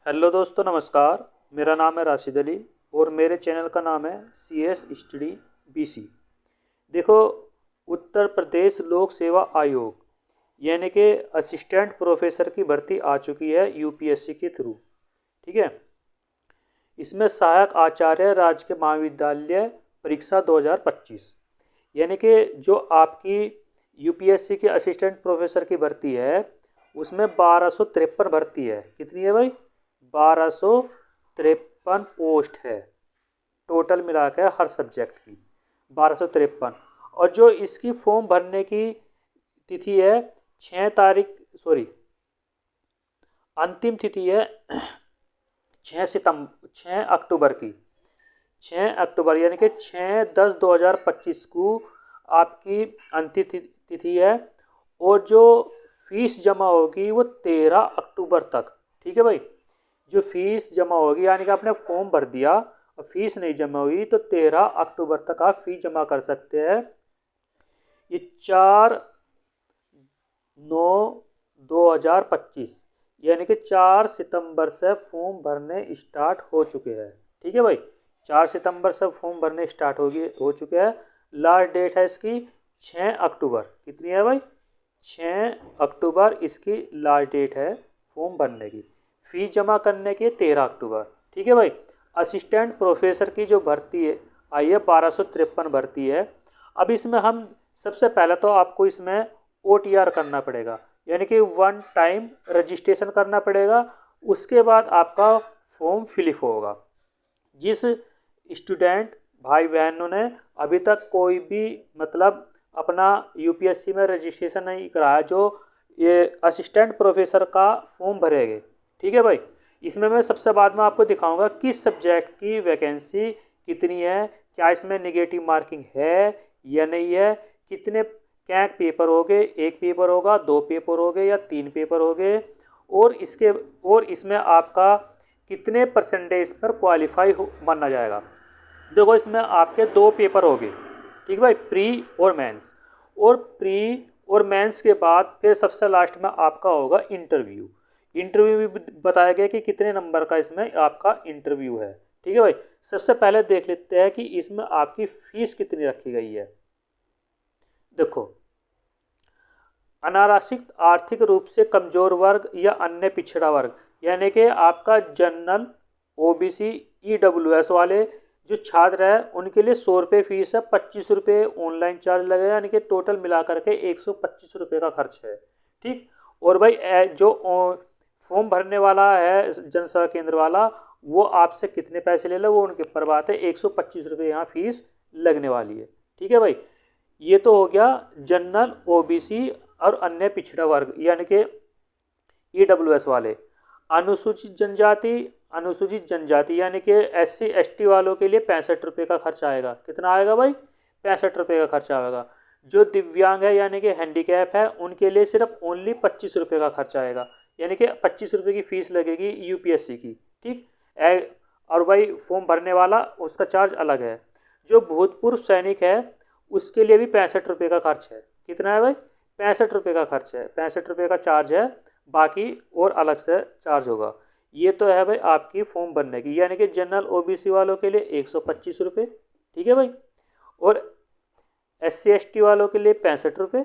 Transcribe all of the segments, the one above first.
Hello दोस्तों, नमस्कार। मेरा नाम है राशिद अली और मेरे चैनल का नाम है सी एस स्टडी BC। देखो, उत्तर प्रदेश लोक सेवा आयोग यानी कि असिस्टेंट प्रोफेसर की भर्ती आ चुकी है UPSC के थ्रू। ठीक है। इसमें सहायक आचार्य राजकीय महाविद्यालय परीक्षा 2025 यानी कि जो आपकी UPSC की असिस्टेंट प्रोफेसर की भर्ती है उसमें 1253 भर्ती है। कितनी है भाई? 1253 पोस्ट है टोटल मिला के हर सब्जेक्ट की 1253। और जो इसकी फॉर्म भरने की तिथि है 6 तारीख, सॉरी, अंतिम तिथि है 6 अक्टूबर की। 6 अक्टूबर यानी कि 6/10/2025 को आपकी अंतिम तिथि है। और जो फीस जमा होगी वो 13 अक्टूबर तक। ठीक है भाई। जो फीस जमा होगी यानी कि आपने फॉर्म भर दिया और फीस नहीं जमा हुई तो 13 अक्टूबर तक आप फीस जमा कर सकते हैं। ये 4/9/2025 यानी कि 4 सितंबर से फॉर्म भरने स्टार्ट हो चुके हैं। ठीक है भाई। 4 सितंबर से फॉर्म भरने स्टार्ट हो चुके हैं। लास्ट डेट है इसकी 6 अक्टूबर। कितनी है भाई? 6 अक्टूबर इसकी लास्ट डेट है फॉर्म भरने की। फीस जमा करने की 13 अक्टूबर। ठीक है भाई। असिस्टेंट प्रोफेसर की जो भर्ती है आई है 1253 भर्ती है। अब इसमें हम सबसे पहले तो आपको इसमें OTR करना पड़ेगा यानी कि वन टाइम रजिस्ट्रेशन करना पड़ेगा। उसके बाद आपका फॉर्म फिलअप होगा। जिस स्टूडेंट भाई बहनों ने अभी तक कोई भी मतलब अपना UPSC में रजिस्ट्रेशन नहीं कराया, जो ये असिस्टेंट प्रोफेसर का फॉर्म भरेंगे। ठीक है भाई। इसमें मैं सबसे बाद में आपको दिखाऊंगा किस सब्जेक्ट की वैकेंसी कितनी है, क्या इसमें निगेटिव मार्किंग है या नहीं है, कितने क्या पेपर हो गए, एक पेपर होगा, दो पेपर हो गए या तीन पेपर हो गए, और इसमें आपका कितने परसेंटेज पर क्वालिफाई माना जाएगा। देखो, इसमें आपके दो पेपर हो गए। ठीक है भाई, प्री और मेंस। और प्री और मेंस के बाद फिर सबसे लास्ट में आपका होगा इंटरव्यू। इंटरव्यू भी बताया गया कि कितने नंबर का इसमें आपका इंटरव्यू है। ठीक है भाई। सबसे पहले देख लेते हैं कि इसमें आपकी फीस कितनी रखी गई है। देखो, अनारक्षित आर्थिक रूप से कमजोर वर्ग या अन्य पिछड़ा वर्ग यानी कि आपका जनरल, OBC, EWS वाले जो छात्र है उनके लिए 100 रुपये फीस है। 25 रुपये ऑनलाइन चार्ज लगेगा यानी कि टोटल मिला करके 125 रुपये का खर्च है। ठीक। और भाई जो फॉर्म भरने वाला है जनसेवा केंद्र वाला, वो आपसे कितने पैसे ले लो वो उनके ऊपर बात है। 125 रुपये यहाँ फीस लगने वाली है। ठीक है भाई। ये तो हो गया जनरल, OBC और अन्य पिछड़ा वर्ग यानी कि EWS वाले। अनुसूचित जनजाति यानी कि SC ST वालों के लिए 65 रुपये का खर्च आएगा। कितना आएगा भाई? 65 रुपये का खर्च आएगा। जो दिव्यांग है यानी कि हैंडीकैप है उनके लिए सिर्फ ओनली 25 रुपये का खर्च आएगा यानी कि 25 रुपये की फीस लगेगी UPSC की। ठीक। और भाई फॉर्म भरने वाला उसका चार्ज अलग है। जो भूतपूर्व सैनिक है उसके लिए भी 65 रुपये का खर्च है। कितना है भाई? 65 रुपये का खर्च है, 65 रुपये का चार्ज है। बाकी और अलग से चार्ज होगा। ये तो है भाई आपकी फॉर्म भरने की यानी कि जनरल, OBC वालों के लिए 125 रुपये। ठीक है भाई। और SC ST वालों के लिए 65 रुपये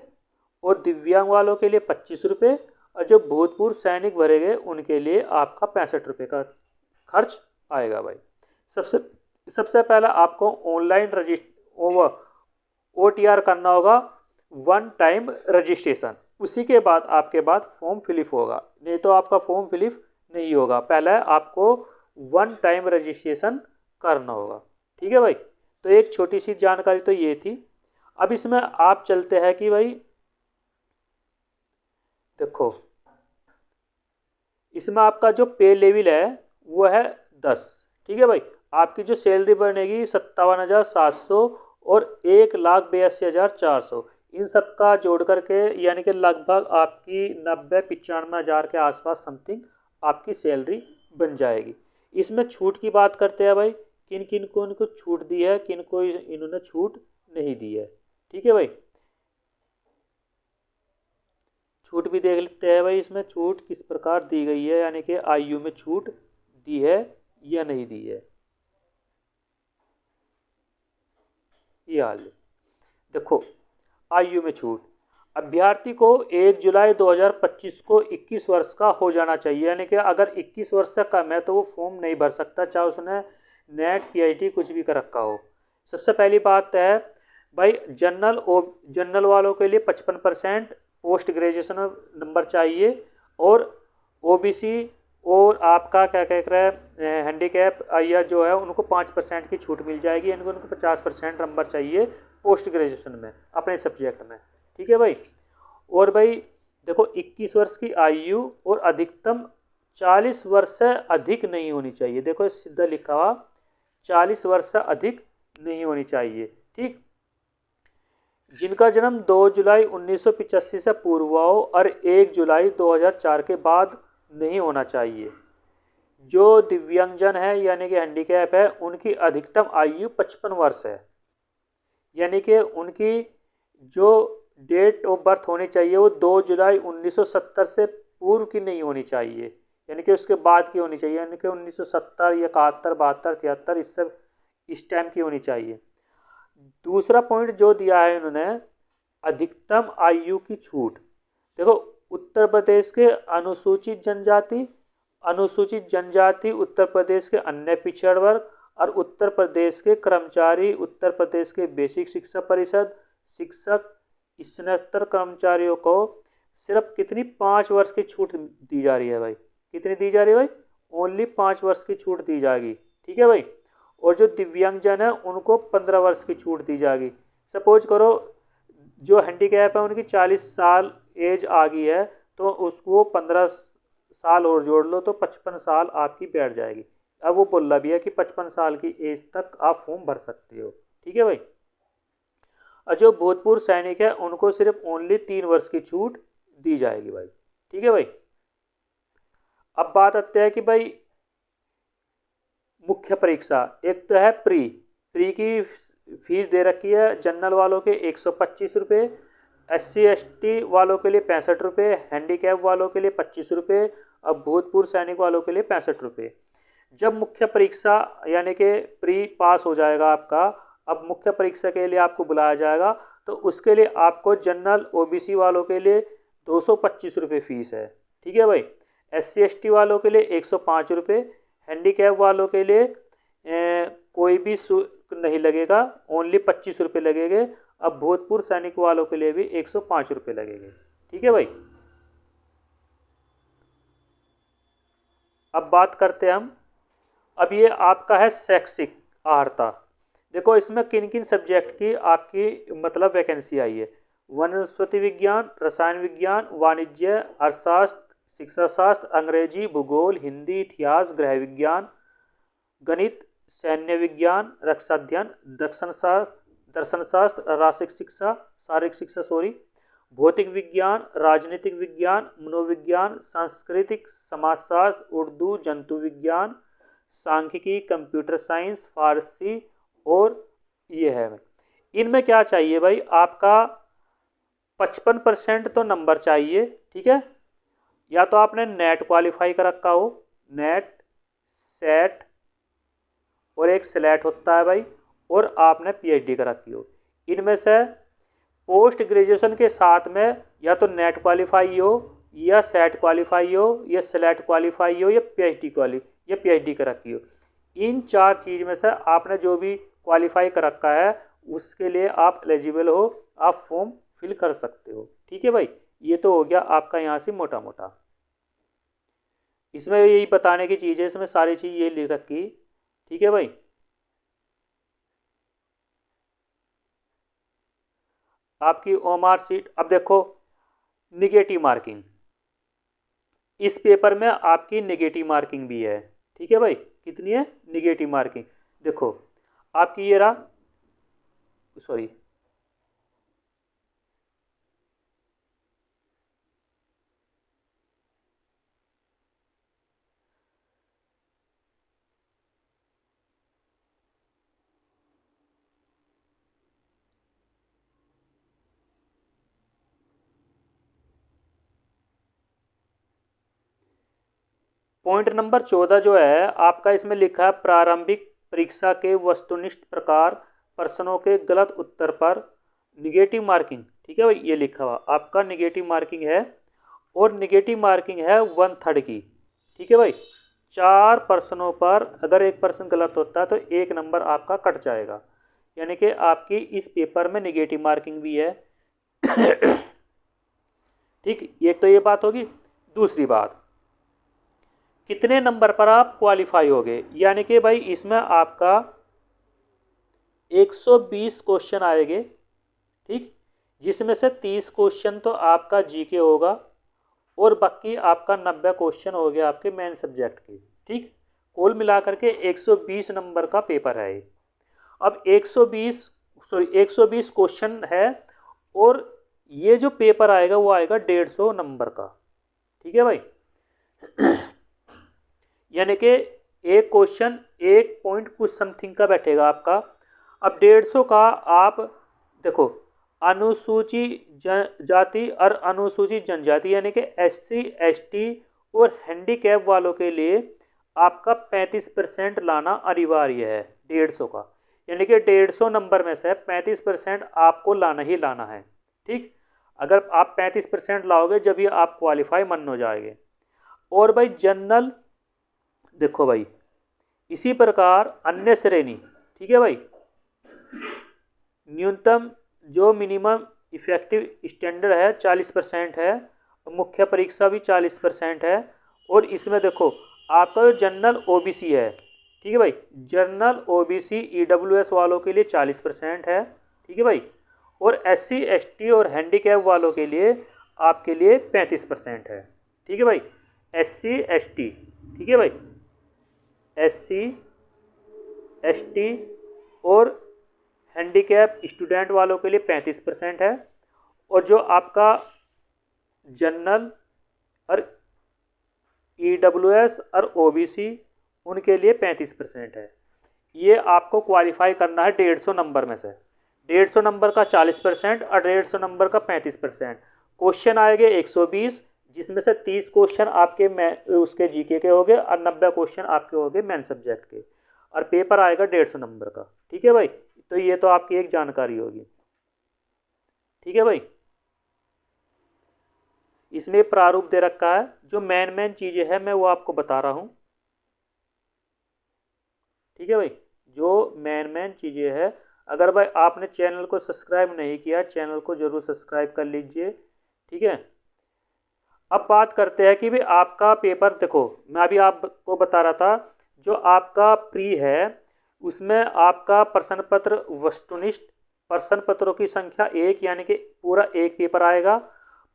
और दिव्यांग वालों के लिए 25 रुपये। और जो भूतपूर्व सैनिक भरेंगे उनके लिए आपका 65 रुपये का खर्च आएगा भाई। सबसे सबसे पहले आपको ऑनलाइन OTR करना होगा, वन टाइम रजिस्ट्रेशन। उसी के बाद आपके बाद फॉर्म फिलअप होगा, नहीं तो आपका फॉर्म फिलअप नहीं होगा। पहले आपको वन टाइम रजिस्ट्रेशन करना होगा। ठीक है भाई। तो एक छोटी सी जानकारी तो ये थी। अब इसमें आप चलते हैं कि भाई देखो, इसमें आपका जो पे लेवल है वो है 10। ठीक है भाई। आपकी जो सैलरी बनेगी 57,700 और 1,82,400, इन सब का जोड़ करके यानी कि लगभग आपकी 90-95 हज़ार के आसपास समथिंग आपकी सैलरी बन जाएगी। इसमें छूट की बात करते हैं भाई, किन किन को इनको छूट दी है, किन को इन्होंने छूट नहीं दी है। ठीक है भाई। छूट भी देख लेते हैं भाई, इसमें छूट किस प्रकार दी गई है यानी कि आयु में छूट दी है या नहीं दी है, ये हाल है। देखो, आयु में छूट, अभ्यर्थी को 1 जुलाई 2025 को 21 वर्ष का हो जाना चाहिए, यानी कि अगर 21 वर्ष से कम है तो वो फॉर्म नहीं भर सकता, चाहे उसने नेट पीएचडी कुछ भी कर रखा हो। सबसे पहली बात है भाई, जनरल वालों के लिए 55% पोस्ट ग्रेजुएशन नंबर चाहिए, और ओबीसी और आपका क्या कह रहा है हैंडीकैप या जो है उनको 5% की छूट मिल जाएगी, यानी कि उनको 50% नंबर चाहिए पोस्ट ग्रेजुएशन में अपने सब्जेक्ट में। ठीक है भाई। और भाई देखो, 21 वर्ष की आयु और अधिकतम 40 वर्ष से अधिक नहीं होनी चाहिए। देखो सीधा लिखा हुआ, 40 वर्ष से अधिक नहीं होनी चाहिए। ठीक, जिनका जन्म 2 जुलाई 1985 से पूर्व हुआ हो और 1 जुलाई 2004 के बाद नहीं होना चाहिए। जो दिव्यांगजन है यानी कि हैंडीकैप है, उनकी अधिकतम आयु 55 वर्ष है, यानी कि उनकी जो डेट ऑफ बर्थ होनी चाहिए वो 2 जुलाई 1970 से पूर्व की नहीं होनी चाहिए, यानी कि उसके बाद की होनी चाहिए, यानी कि 1970 या 71 72 73 इससे इस टाइम की होनी चाहिए। दूसरा पॉइंट जो दिया है इन्होंने, अधिकतम आयु की छूट। देखो, उत्तर प्रदेश के अनुसूचित जनजाति, उत्तर प्रदेश के अन्य पिछड़ वर्ग और उत्तर प्रदेश के कर्मचारी, उत्तर प्रदेश के बेसिक शिक्षा परिषद शिक्षक स्नातक कर्मचारियों को सिर्फ कितनी 5 वर्ष की छूट दी जा रही है भाई। कितनी दी जा रही है भाई? ओनली 5 वर्ष की छूट दी जाएगी। ठीक है भाई। और जो दिव्यांगजन है उनको 15 वर्ष की छूट दी जाएगी। सपोज करो जो हैंडीकैप है उनकी 40 साल एज आ गई है, तो उसको 15 साल और जोड़ लो तो 55 साल आपकी बैठ जाएगी। अब वो बोल रहा भी है कि 55 साल की एज तक आप फॉर्म भर सकते हो। ठीक है भाई। और जो भूतपूर्व सैनिक है उनको सिर्फ ओनली 3 वर्ष की छूट दी जाएगी भाई। ठीक है भाई। अब बात आती है कि भाई मुख्य परीक्षा, एक तो है प्री की फीस दे रखी है जनरल वालों के 125 रुपये, SC ST वालों के लिए 65 रुपये, हैंडीकैप वालों के लिए 25 रुपये, अब भूतपूर्व सैनिक वालों के लिए 65 रुपये। जब मुख्य परीक्षा यानी कि प्री पास हो जाएगा आपका, अब मुख्य परीक्षा के लिए आपको बुलाया जाएगा, तो उसके लिए आपको जनरल OBC वालों के लिए 225 रुपये फीस है। ठीक है भाई। SC ST वालों के लिए 105 रुपये, हैंडीकैप वालों के लिए कोई भी शुल्क नहीं लगेगा, ओनली 25 रुपये लगेंगे। अब भूतपूर्व सैनिक वालों के लिए भी 105 रुपये लगेंगे। ठीक है भाई। अब बात करते हैं हम, अब ये आपका है शैक्षिक अर्हता। देखो इसमें किन किन सब्जेक्ट की आपकी मतलब वैकेंसी आई है। वनस्पति विज्ञान, रसायन विज्ञान, वाणिज्य, अर्थशास्त्र, शिक्षा शास्त्र, अंग्रेजी, भूगोल, हिंदी, इतिहास, गृह विज्ञान, गणित, सैन्य विज्ञान, रक्षा अध्ययन, दर्शन शास्त्र, राशिक शिक्षा शारीरिक शिक्षा भौतिक विज्ञान, राजनीतिक विज्ञान, मनोविज्ञान, सांस्कृतिक समाजशास्त्र, उर्दू, जंतु विज्ञान, सांख्यिकी, कंप्यूटर साइंस, फारसी, और ये है। इनमें क्या चाहिए भाई, आपका 55% तो नंबर चाहिए। ठीक है, या तो आपने नेट क्वालिफाई कर रखा हो, नेट, सेट और एक स्लेट होता है भाई, और आपने PhD कर रखी हो। इनमें से पोस्ट ग्रेजुएशन के साथ में या तो नेट क्वालिफाई हो, या सेट क्वालिफाई हो, या स्लेट क्वालिफाई हो, या PhD कर रखी हो। इन 4 चीज़ में से आपने जो भी क्वालिफाई कर रखा है उसके लिए आप एलिजिबल हो, आप फॉर्म फिल कर सकते हो। ठीक है भाई। ये तो हो गया आपका यहाँ से मोटा मोटा। इसमें यही बताने की चीज़ है, इसमें सारी चीज़ ये लिख रखी। ठीक है भाई। आपकी OMR सीट, अब देखो निगेटिव मार्किंग, इस पेपर में आपकी निगेटिव मार्किंग भी है। ठीक है भाई। कितनी है निगेटिव मार्किंग? देखो आपकी ये रहा, सॉरी पॉइंट नंबर 14 जो है आपका, इसमें लिखा है प्रारंभिक परीक्षा के वस्तुनिष्ठ प्रकार प्रश्नों के गलत उत्तर पर निगेटिव मार्किंग। ठीक है भाई, ये लिखा हुआ आपका निगेटिव मार्किंग है, और निगेटिव मार्किंग है 1/3 की। ठीक है भाई, 4 प्रश्नों पर अगर एक प्रश्न गलत होता है तो 1 नंबर आपका कट जाएगा, यानी कि आपकी इस पेपर में निगेटिव मार्किंग भी है। ठीक, एक तो ये बात होगी। दूसरी बात, कितने नंबर पर आप क्वालिफाई होगे, यानी कि भाई इसमें आपका 120 क्वेश्चन आएंगे। ठीक, जिसमें से 30 क्वेश्चन तो आपका जीके होगा, और बाकी आपका 90 क्वेश्चन हो गया आपके मेन सब्जेक्ट के। ठीक, कुल मिलाकर के 120 नंबर का पेपर है। अब 120 क्वेश्चन है, और ये जो पेपर आएगा वो आएगा 150 नंबर का। ठीक है भाई, यानी कि एक क्वेश्चन 1 पॉइंट कुछ समथिंग का बैठेगा आपका। अब 150 का आप देखो, अनुसूचित जाति और अनुसूचित जनजाति यानी कि SC ST और हैंडीकैप वालों के लिए आपका 35% लाना अनिवार्य है 150 का, यानी कि 150 नंबर में से 35% आपको लाना ही लाना है। ठीक, अगर आप 35% लाओगे जब ये आप क्वालिफाई मन हो जाएंगे। और भाई जनरल देखो भाई, इसी प्रकार अन्य श्रेणी। ठीक है भाई, न्यूनतम जो मिनिमम इफेक्टिव स्टैंडर्ड है 40% है, मुख्य परीक्षा भी 40% है। और इसमें देखो आपका जो जनरल OBC है, ठीक है भाई, जनरल OBC EWS वालों के लिए 40% है। ठीक है भाई, और SC ST और हैंडीकैप वालों के लिए आपके लिए 35% है। ठीक है भाई, SC ST, ठीक है भाई, SC ST और हैंडीकैप स्टूडेंट वालों के लिए 35% है, और जो आपका जनरल और EWS और OBC उनके लिए 35% है। ये आपको क्वालिफाई करना है 150 नंबर में से। 150 नंबर का 40% और 150 नंबर का 35%। क्वेश्चन आएंगे 120, जिसमें से 30 क्वेश्चन आपके उसके जीके के होंगे और 90 क्वेश्चन आपके होंगे मेन सब्जेक्ट के, और पेपर आएगा 150 नंबर का। ठीक है भाई, तो ये तो आपकी एक जानकारी होगी। ठीक है भाई, इसमें प्रारूप दे रखा है, जो मेन चीजें हैं मैं वो आपको बता रहा हूँ। ठीक है भाई, जो मेन चीजें हैं, अगर भाई आपने चैनल को सब्सक्राइब नहीं किया, चैनल को जरूर सब्सक्राइब कर लीजिए। ठीक है, अब बात करते हैं कि भाई आपका पेपर देखो, मैं अभी आपको बता रहा था, जो आपका प्री है उसमें आपका प्रश्न पत्र वस्तुनिष्ठ प्रश्न पत्रों की संख्या 1, यानी कि पूरा 1 पेपर आएगा।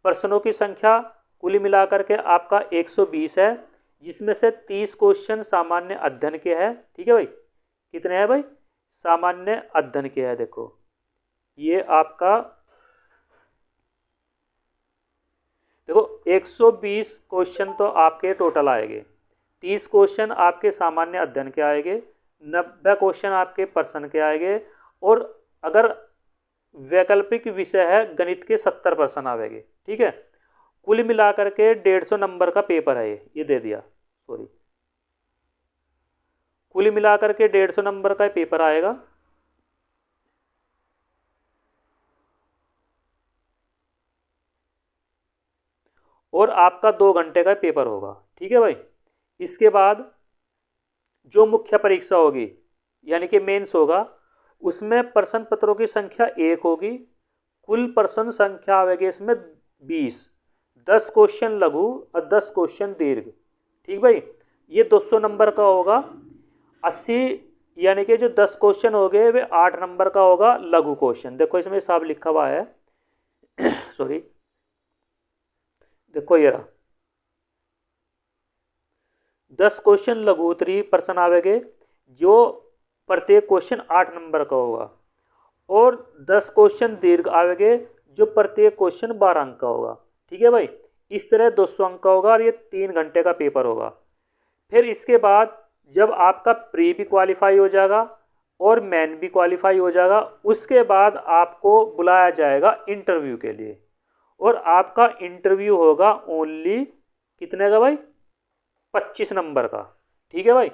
प्रश्नों की संख्या कुल मिलाकर के आपका 120 है, जिसमें से 30 क्वेश्चन सामान्य अध्ययन के हैं। ठीक है भाई, कितने हैं भाई, सामान्य अध्ययन के हैं। देखो ये आपका देखो 120 क्वेश्चन तो आपके टोटल आएंगे, 30 क्वेश्चन आपके सामान्य अध्ययन के आएंगे, 90 क्वेश्चन आपके प्रश्न के आएंगे, और अगर वैकल्पिक विषय है गणित के 70 प्रश्न आएंगे। ठीक है, कुल मिलाकर के 150 नंबर का पेपर है ये दे दिया, सॉरी, कुल मिलाकर के 150 नंबर का पेपर आएगा। और आपका 2 घंटे का पेपर होगा। ठीक है भाई, इसके बाद जो मुख्य परीक्षा होगी यानी कि मेंस होगा, उसमें प्रश्न पत्रों की संख्या 1 होगी, कुल प्रश्न संख्या आएगी इसमें 20, 10 क्वेश्चन लघु और 10 क्वेश्चन दीर्घ। ठीक भाई, ये 200 नंबर का होगा। 80 यानी कि जो 10 क्वेश्चन हो गए वे 8 नंबर का होगा लघु क्वेश्चन। देखो इसमें हिसाब लिखा हुआ है सॉरी, देखो ये रहा, 10 क्वेश्चन लघु उत्तरीय प्रश्न आवेंगे, जो प्रत्येक क्वेश्चन 8 नंबर का होगा, और 10 क्वेश्चन दीर्घ आवेंगे, जो प्रत्येक क्वेश्चन 12 अंक का होगा। ठीक है भाई, इस तरह 200 अंक का होगा, और ये 3 घंटे का पेपर होगा। फिर इसके बाद जब आपका प्री भी क्वालिफाई हो जाएगा और मेन भी क्वालिफाई हो जाएगा, उसके बाद आपको बुलाया जाएगा इंटरव्यू के लिए, और आपका इंटरव्यू होगा ओनली कितने का भाई, 25 नंबर का। ठीक है भाई,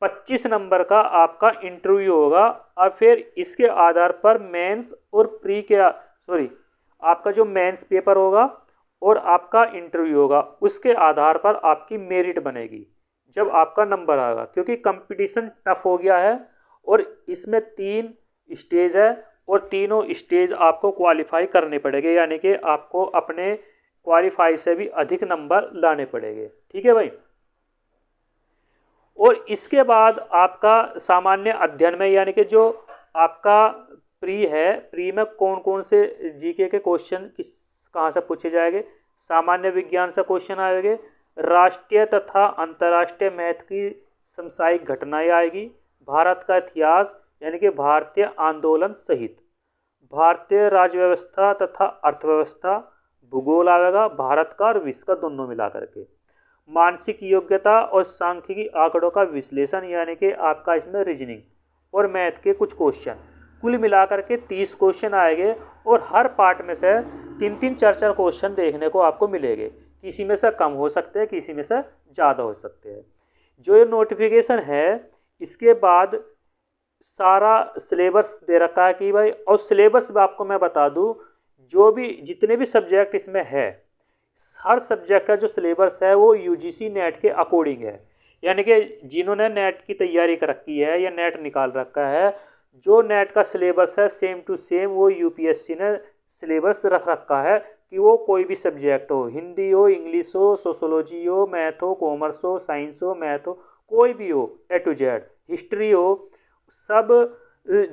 25 नंबर का आपका इंटरव्यू होगा। और फिर इसके आधार पर मेंस और प्री के सॉरी आपका जो मेंस पेपर होगा और आपका इंटरव्यू होगा, उसके आधार पर आपकी मेरिट बनेगी जब आपका नंबर आएगा। क्योंकि कंपटीशन टफ हो गया है और इसमें 3 स्टेज है और तीनों स्टेज आपको क्वालिफाई करने पड़ेंगे, यानी कि आपको अपने क्वालिफाई से भी अधिक नंबर लाने पड़ेंगे। ठीक है भाई। और इसके बाद आपका सामान्य अध्ययन में, यानी कि जो आपका प्री है, प्री में कौन कौन से जीके के क्वेश्चन किस कहाँ से पूछे जाएंगे। सामान्य विज्ञान से क्वेश्चन आएंगे, राष्ट्रीय तथा अंतर्राष्ट्रीय महत्व की समसामयिक घटनाएं आएगी, भारत का इतिहास यानी कि भारतीय आंदोलन सहित, भारतीय राज्य व्यवस्था तथा अर्थव्यवस्था, भूगोल आएगा भारत का और विश्व का दोनों मिला करके, मानसिक योग्यता और सांख्यिकी आंकड़ों का विश्लेषण यानी कि आपका इसमें रीजनिंग और मैथ के कुछ क्वेश्चन, कुल मिलाकर के 30 क्वेश्चन आएंगे। और हर पार्ट में से 3-3 4-4 क्वेश्चन देखने को आपको मिलेंगे। किसी में से कम हो सकते हैं, किसी में से ज़्यादा हो सकते हैं। जो ये नोटिफिकेशन है, इसके बाद सारा सिलेबस दे रखा है कि भाई, और सिलेबस में आपको मैं बता दूं, जो भी जितने भी सब्जेक्ट इसमें है, हर सब्जेक्ट का जो सिलेबस है वो यूजीसी नेट के अकॉर्डिंग है। यानी कि जिन्होंने नेट की तैयारी कर रखी है या नेट निकाल रखा है, जो नेट का सिलेबस है सेम टू सेम वो यूपीएससी ने सिलेबस रख रखा है कि वो कोई भी सब्जेक्ट हो, हिंदी हो, इंग्लिश हो, सोशोलॉजी हो, मैथ हो, कॉमर्स हो, साइंस हो, मैथ हो, कोई भी हो, ए टू जेड, हिस्ट्री हो, सब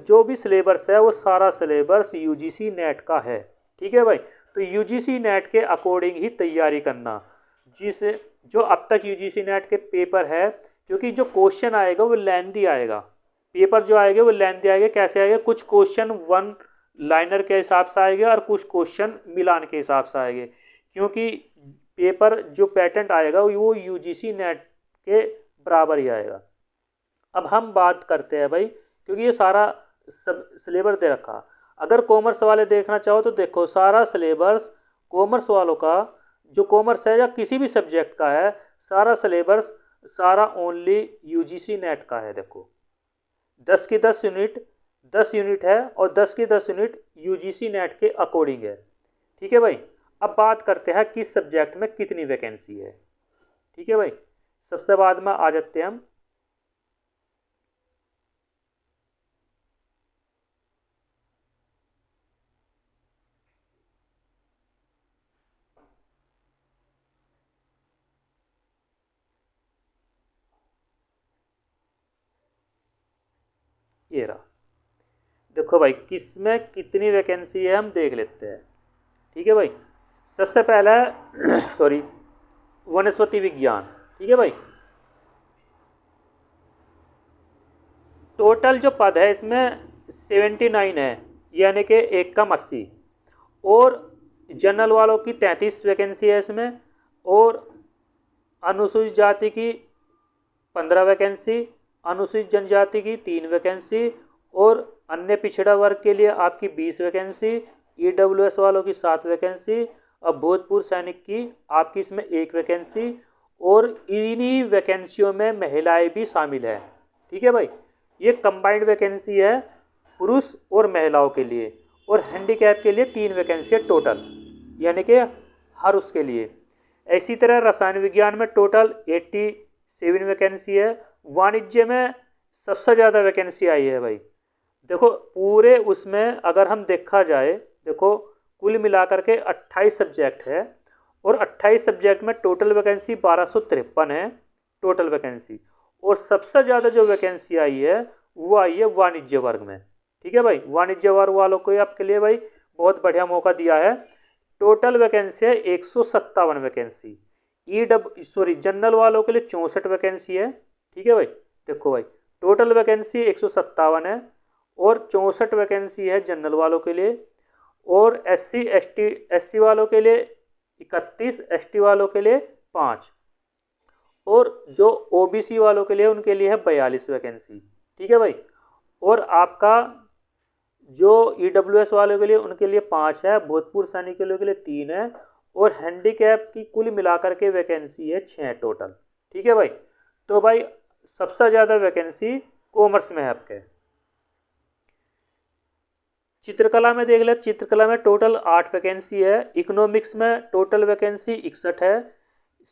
जो भी सिलेबस है वो सारा सिलेबस यूजीसी नेट का है। ठीक है भाई। तो यूजीसी नेट के अकॉर्डिंग ही तैयारी करना, जिस जो अब तक यूजीसी नेट के पेपर है, क्योंकि जो क्वेश्चन आएगा वो लेंथी आएगा, पेपर जो आएगा वो लेंथी आएगा। कैसे आएगा, कुछ क्वेश्चन वन लाइनर के हिसाब से आएंगे और कुछ क्वेश्चन मिलान के हिसाब से आएंगे, क्योंकि पेपर जो पैटर्न आएगा वो यूजीसी नेट के बराबर ही आएगा। अब हम बात करते हैं भाई, क्योंकि ये सारा सब सिलेबस दे रखा। अगर कॉमर्स वाले देखना चाहो तो देखो, सारा सिलेबस कॉमर्स वालों का, जो कॉमर्स है या किसी भी सब्जेक्ट का है, सारा सिलेबस सारा ओनली यूजीसी नेट का है। देखो 10 की 10 यूनिट 10 यूनिट है और 10 की 10 यूनिट यूजीसी नेट के अकॉर्डिंग है। ठीक है भाई। अब बात करते हैं किस सब्जेक्ट में कितनी वैकेंसी है। ठीक है भाई, सबसे बाद में आ जाते हैं हम ये रहा। देखो भाई, किस में कितनी वैकेंसी है हम देख लेते हैं। ठीक है भाई, सबसे पहला है सॉरी वनस्पति विज्ञान। ठीक है भाई, टोटल जो पद है इसमें 79 है, यानी कि 1 कम 80। और जनरल वालों की 33 वैकेंसी है इसमें, और अनुसूचित जाति की 15 वैकेंसी, अनुसूचित जनजाति की 3 वैकेंसी, और अन्य पिछड़ा वर्ग के लिए आपकी 20 वैकेंसी, ईडब्ल्यूएस वालों की 7 वैकेंसी, और भूतपूर्व सैनिक की आपकी इसमें 1 वैकेंसी। और इन्हीं वैकेंसियों में महिलाएं भी शामिल है। ठीक है भाई, ये कंबाइंड वैकेंसी है पुरुष और महिलाओं के लिए। और हैंडीकैप के लिए 3 वैकेंसी है टोटल, यानी कि हर उसके लिए। इसी तरह रसायन विज्ञान में टोटल 87 वैकेंसी है। वाणिज्य में सबसे ज़्यादा वैकेंसी आई है भाई। देखो पूरे उसमें अगर हम देखा जाए, देखो कुल मिलाकर के 28 सब्जेक्ट है, और 28 सब्जेक्ट में टोटल वैकेंसी 1253 है टोटल वैकेंसी। और सबसे ज़्यादा जो वैकेंसी आई है वो आई है वाणिज्य वर्ग में। ठीक है भाई, वाणिज्य वर्ग वालों को आपके लिए भाई बहुत बढ़िया मौका दिया है। टोटल वैकेंसी है 157 वैकेंसी। जनरल वालों के लिए 64 वैकेंसी है। ठीक है भाई, देखो भाई टोटल वैकेंसी 157 है और 64 वैकेंसी है जनरल वालों के लिए। और एससी वालों के लिए 31, एसटी वालों के लिए 5, और जो ओबीसी वालों के लिए उनके लिए है 42 वैकेंसी। ठीक है भाई, और आपका जो ईडब्ल्यूएस वालों के लिए उनके लिए 5 है, भूतपूर्व सैनिक के लिए 3 है, और हैंडीकैप की कुल मिलाकर के वैकेंसी है 6 टोटल। ठीक है भाई। तो भाई सबसे ज़्यादा वैकेंसी कॉमर्स में है आपके। चित्रकला में देख ले, चित्रकला में टोटल 8 वैकेंसी है। इकोनॉमिक्स में टोटल वैकेंसी 61 है।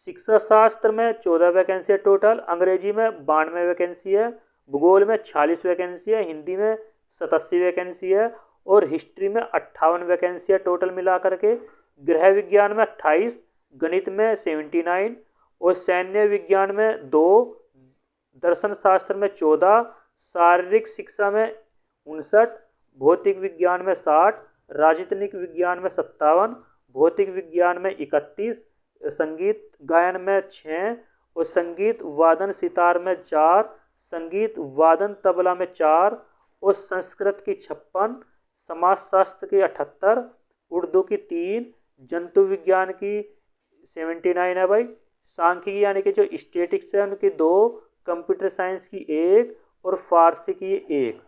शिक्षा शास्त्र में 14 वैकेंसी है टोटल। अंग्रेजी में 92 वैकेंसी है। भूगोल में 46 वैकेंसी है। हिंदी में 87 वैकेंसी है। और हिस्ट्री में 58 वैकेंसी है टोटल मिला करके। गृह विज्ञान में 28, गणित में 79 और सैन्य विज्ञान में 2, दर्शन शास्त्र में 14, शारीरिक शिक्षा में 59, भौतिक विज्ञान में 60, राजनीतिक विज्ञान में 57, भौतिक विज्ञान में 31, संगीत गायन में 6 और संगीत वादन सितार में 4, संगीत वादन तबला में 4 और संस्कृत की 56, समाजशास्त्र की 78, उर्दू की 3, जंतु विज्ञान की 79 है भाई। सांख्यिकी यानी कि जो स्टेटिक्स है उनकी 2, कंप्यूटर साइंस की 1 और फारसी की 1।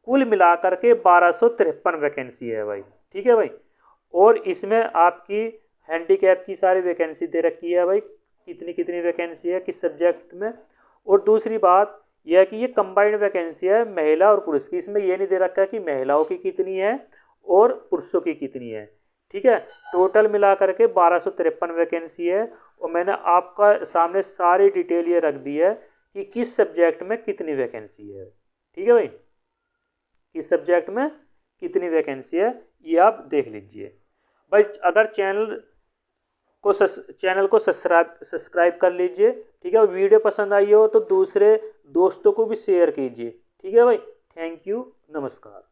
कुल मिलाकर के 1253 वैकेंसी है भाई। ठीक है भाई। और इसमें आपकी हैंडीकैप की सारी वैकेंसी दे रखी है भाई, कितनी कितनी वैकेंसी है किस सब्जेक्ट में। और दूसरी बात यह है कि ये कंबाइंड वैकेंसी है महिला और पुरुष की। इसमें ये नहीं दे रखा है कि महिलाओं की कितनी है और पुरुषों की कितनी है। ठीक है, टोटल मिला करके 1253 वैकेंसी है। और मैंने आपका सामने सारी डिटेल ये रख दी है कि किस सब्जेक्ट में कितनी वैकेंसी है। ठीक है भाई, किस सब्जेक्ट में कितनी वैकेंसी है ये आप देख लीजिए भाई। अगर चैनल को सब्सक्राइब कर लीजिए। ठीक है, वीडियो पसंद आई हो तो दूसरे दोस्तों को भी शेयर कीजिए। ठीक है भाई, थैंक यू, नमस्कार।